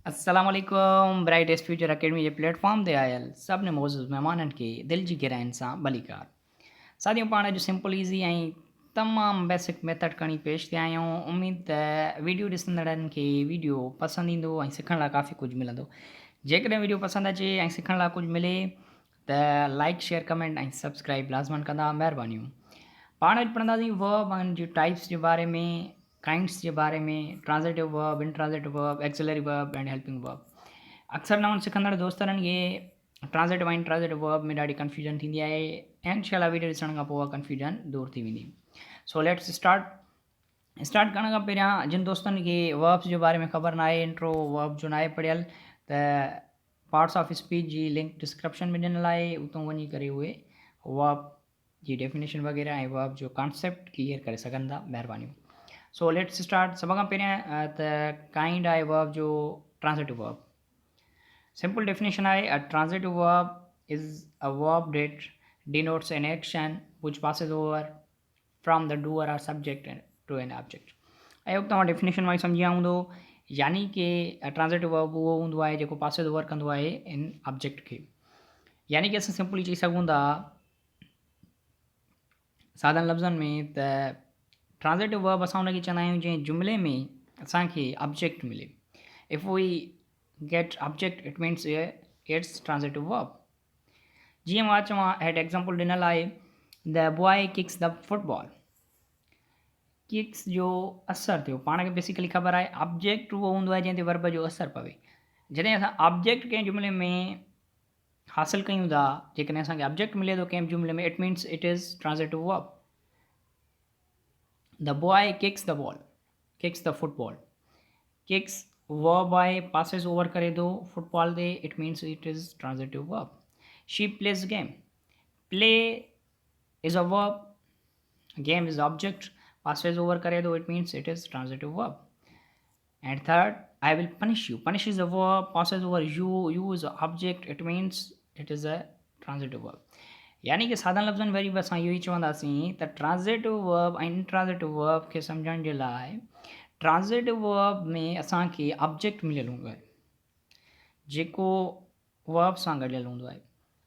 असलकुम brightest future academy जे platform ते आयल सभिनी मौजूद महिमाननि खे दिलि जी गहराइनि सां भलीकार। साथियों, पाण अॼु सिंपल ईज़ी ऐं तमामु बेसिक मेथड खणी पेश थिया आहियूं। उमेद त वीडियो ॾिसंदड़नि खे वीडियो पसंदि ईंदो ऐं सिखण लाइ काफ़ी कुझु मिलंदो। जेकॾहिं वीडियो पसंदि अचे ऐं सिखण लाइ कुझु मिले त लाइक शेयर कमेंट ऐं सब्सक्राइब लाज़मन कंदा, महिरबानियूं। पाण अॼु पढ़ंदासीं वर्ब ऐं जी टाइप्स जे बारे में, काइंड्स के बारे में, transitive verb, intransitive verb, auxiliary verb and helping verb. अक्सर नवनि सिखंदड़ दोस्तनि खे ट्रांज़िटिव ऐं इंट्रांज़िटिव वर्ब में ॾाढी कंफ्यूजन थींदी आहे ऐं इंशाल्लाह वीडियो ॾिसण खां पोइ कंफ्यूजन दूर थी वेंदी। सो लेट्स स्टार्ट करण खां पहिरियां जिन दोस्तनि खे वर्ब्स जे बारे में ख़बर न आहे, इंट्रो वर्ब जो न आहे पढ़ियल, त पार्ट्स ऑफ स्पीच जी लिंक डिस्क्रिप्शन में ॾिनल आहे, उतां वञी करे उहे वर्ब जी डेफिनेशन वग़ैरह ऐं वर्ब जो कॉन्सेप्ट क्लियर करे सघनि था, महिरबानी। So let's start. सभ खां पहिरियां त काइंड आहे वर्ब जो ट्रांज़िटिव वर्ब। सिंपल डेफिनेशन आहे, a transitive verb is a verb that denotes an action which passes over from the doer or subject to an object। I hope तव्हां definition wise सम्झी विया हूंदो। यानी कि ट्रांज़िटिव वर्ब उहो हूंदो आहे जेको पासिस ओवर कंदो आहे इन ऑब्जेक्ट खे। यानी कि असां सिंपली चई सघूं था सादनि लफ़्ज़नि में त ट्रांज़िटिव वर्ब असां हुनखे चवंदा आहियूं जंहिं जुमिले में असांखे ऑब्जेक्ट मिले। If we get object it means it's transitive verb. जीअं मां चवां, हेड एग्ज़ाम्पल ॾिनल आहे, the boy kicks the football. Kicks जो असरु थियो, पाण खे बेसिकली ख़बर आहे ऑब्जेक्ट उहो हूंदो आहे जंहिं ते वर्ब जो असरु पवे। जॾहिं असां ऑब्जेक्ट कंहिं जुमिले में हासिलु कयूं था, जेकॾहिं असांखे ऑब्जेक्ट मिले थो कंहिं जुमिले में, it means it is transitive verb. The boy kicks the ball, kicks the football. Kicks verb आहे, पासिस ओवर करे थो फुटबॉल ते, it means it is transitive verb. She plays game, play is a verb, game is object, passes over करे दो, it means it is transitive verb। And third, I will punish you, punish is a verb, passes over you is a object, it means it is a transitive verb। यानी कि साधारण लफ़्ज़नि वरी बि असां इहो ई चवंदासीं त ट्रांज़िटिव वर्ब ऐं इंट्रांज़िटिव वर्ब खे सम्झण जे लाइ ट्रांज़िटिव वर्ब में असांखे ऑब्जेक्ट मिलियल हूंदो आहे जेको वर्ब सां गॾियल हूंदो आहे।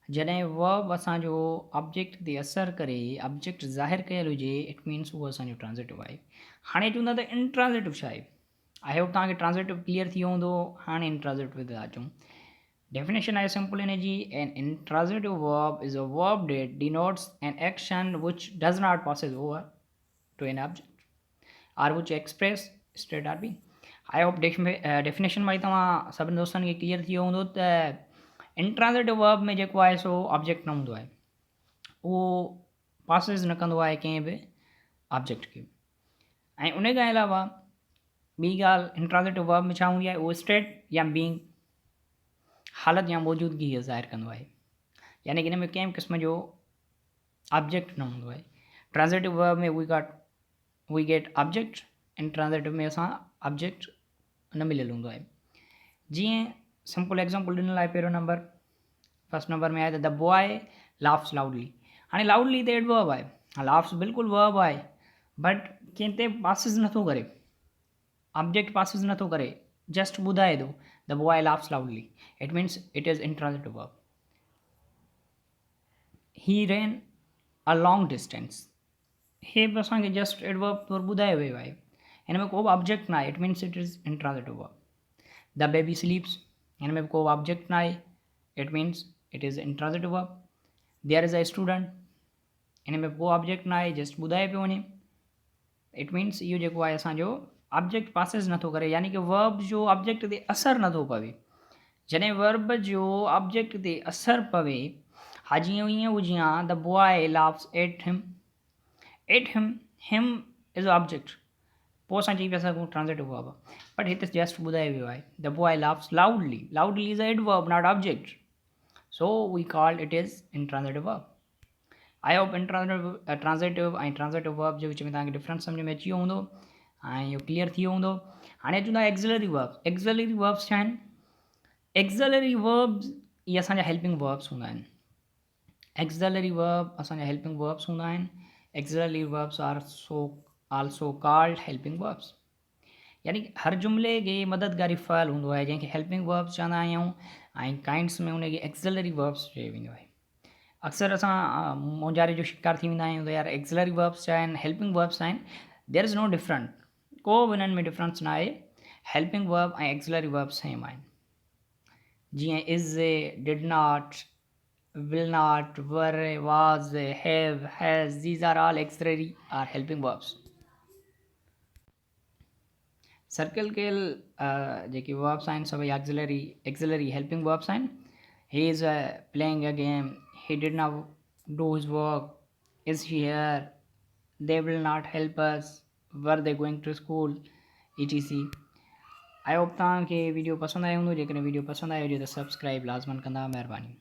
जॾहिं वर्ब असांजो ऑब्जेक्ट ते असरु करे, ऑब्जेक्ट ज़ाहिरु कयल हुजे, इट मीन्स उहो असांजो ट्रांज़िटिव आहे। हाणे चवंदा त इंट्रांज़िटिव छा आहे? आई होप तव्हांखे ट्रांज़िटिव क्लियर थी वियो हूंदो। हाणे इंट्रांज़िटिव ते था अचूं। डेफिनेशन आहे सिंपल इन जी, an intransitive verb is a verb that denotes an action which does not passes over to an object or which express state or be. I hope definition भाई तव्हां सभिनी दोस्तनि खे क्लियर थी वियो हूंदो त इंट्रांज़िटिव वर्ब में जेको आहे सो ऑब्जेक्ट न हूंदो आहे, उहो पासिस न कंदो आहे कंहिं बि ऑब्जेक्ट खे। ऐं उन खां अलावा ॿी ॻाल्हि इंट्रांज़िटिव वर्ब में छा हूंदी आहे, उहो स्टेट या बीइंग, हालत या मौजूदगी खे ज़ाहिर कंदो आहे। यानी कि हिन में कंहिं क़िस्म जो ऑब्जेक्ट न हूंदो आहे। ट्रांज़िटिव वर्ब में वी गेट ऑब्जेक्ट, इंट्रांज़िटिव में असां ऑब्जेक्ट न मिलियल हूंदो आहे। जीअं सिंपल एग्ज़ाम्पल ॾिनल आहे, पहिरियों नंबर, फर्स्ट नंबर में आहे त द बॉय लाफ्स लाउडली। हाणे लाउडली त एडवर्ब आहे, लाफ्स बिल्कुलु वर्ब आहे, बट कंहिं ते पासिस नथो करे, ऑब्जेक्ट पासिस नथो करे, जस्ट ॿुधाए थो the boy laughs loudly, it means it is intransitive verb. He ran a long distance, हे बि असांखे जस्ट एडवर्ब तौरु ॿुधायो वियो आहे, हिन में को बि ऑब्जेक्ट न आहे, it means it is intransitive verb. The baby sleeps, हिन में बि को ऑब्जेक्ट न आहे, it means it is intransitive verb. There is a student, हिन में को ऑब्जेक्ट न आहे, जस्ट ॿुधाए पियो वञे, इट मीन्स इहो जेको आहे असांजो ऑब्जेक्ट पासिस नथो करे, यानी कि वर्ब जो ऑब्जेक्ट ते असरु नथो पवे। जॾहिं वर्ब जो ऑब्जेक्ट ते असरु पवे, हा जीअं ईअं हुजे हा, the boy laughs at him, हिम इज़ ऑब्जेक्ट, पोइ असां चई पिया सघूं ट्रांज़िटिव वर्ब, बट हिते जस्ट ॿुधायो वियो आहे the boy laughs loudly, loudly is a adverb not object, so we call it is intransitive verb। I hope transitive ऐं ट्रांज़िटिव वर्ब जे विच में तव्हांखे डिफरेंस सम्झ में अची वियो हूंदो ऐं इहो क्लियर थी वियो हूंदो। हाणे अचूं था एक्ज़िलरी वर्ब्स। एक्ज़िलरी वर्ब्स छा आहिनि? एक्ज़िलरी वर्ब्स इहे असांजा हेल्पिंग वर्ब्स हूंदा आहिनि। एक्ज़िलरी वर्ब असांजा हेल्पिंग वर्ब्स हूंदा आहिनि। Auxiliary verbs are also called helping verbs. यानी हर जुमिले खे मददगारी फ़अल हूंदो आहे जंहिंखे हेल्पिंग वर्ब्स चवंदा आहियूं ऐं काइंड्स में उनखे एक्ज़िलरी वर्ब्स चयो वेंदो आहे। अक्सर असां मोंझारे जो शिकार थी वेंदा आहियूं त यार एक्ज़िलरी वर्ब्स छा आहिनि, हेल्पिंग वर्ब्स आहिनि, देयर इज़ नो डिफरेंट, को बि हिननि में डिफरेंस न आहे। हेल्पिंग वर्ब ऐं एक्ज़िलरी वर्ब सेम आहिनि। जीअं is, did not, will not, were, was, have, has, these are all auxiliary or helping verbs. Circle कयल जेके वर्ब्स आहिनि सभई एक्ज़िलरी हेल्पिंग वर्ब्स आहिनि। He is playing a game, he did not do his work, is here, they will not help us, were they going to school, etc. I hope तव्हांखे video पसंदि आयो हूंदो। जेकॾहिं वीडियो पसंदि आयो हुजे त सब्सक्राइब लाज़मन कंदा। महिरबानी।